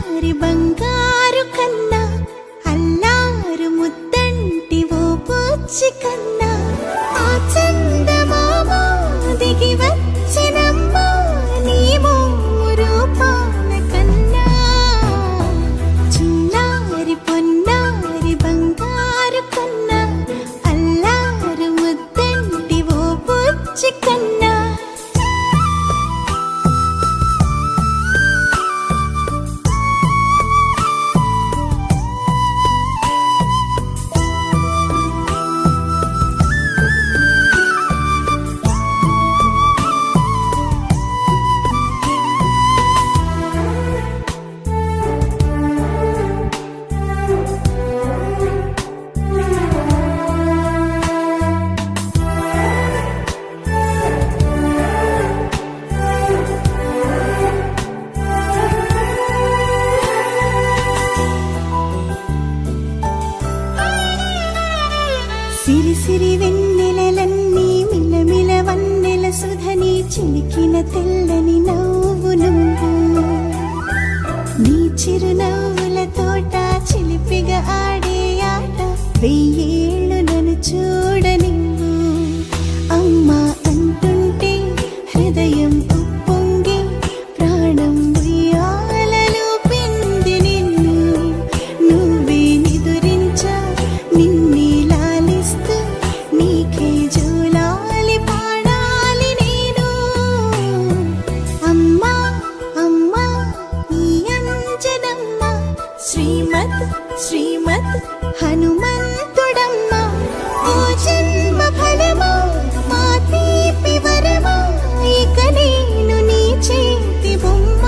చిన్నారి బంగారు కన్నా అల్లారు ముద్దంటి ఓ పూచి కన్నా ఆ చందమామ దిగి వచ్చినమ్మా నీ రూపాల కన్నా చిన్నారి పొన్నారి బంగారు కన్నా అల్లారు ముద్దంటి ఓ పూచి కన్నా సిరి సిరి వెన్నెలలన్నీ మిలమిల వన్నెల సుధని చిలికిన తెల్లని నవ్వు నువ్వు నీ చిరునవ్వుల తోట చిలిపిగా ఆడే ఆట వెయ్యేళ్ళు నన్ను చూడనివ్వు అమ్మా అంటుంటే హృదయం ఉప్పొంగి ప్రాణం ఉయ్యాలలో పిండి నిన్ను నువ్వే నిదురించా నిన్నే నీకే జోలాలి పాడాలి నేను అమ్మా అమ్మా ఈ అంజనమ్మ శ్రీమత్ శ్రీమత్ హనుమంతుడమ్మ ఓ జన్మ ఫలమా మా తీపి వరమా ఇక నేను నీ చేతి బొమ్మ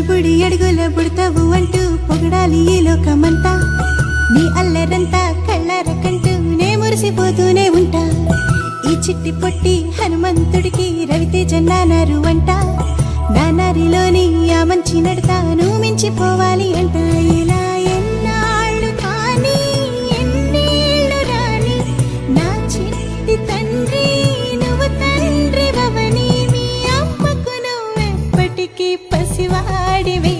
బుడి అడుగుల బుడతావు అంటూ పొగడాలి ఈ లోకమంతా నీ అల్లరంతా కళ్ళారకంటూ నే మురిసిపోతూనే ఉంటా ఈ చిట్టి పొట్టి హనుమంతుడికి రవితేజ నానారు అంట నానారిలోని ఆ మంచి నడతాను మించిపోవాలి అంట ఇలా ఎన్నాళ్ళు కానీ ఎన్నేళ్ళు రాని నా చిట్టి తండ్రి నువ్వు తండ్రి భవని మీ అమ్మకు నువ్వెప్పటికీ పసివాడివి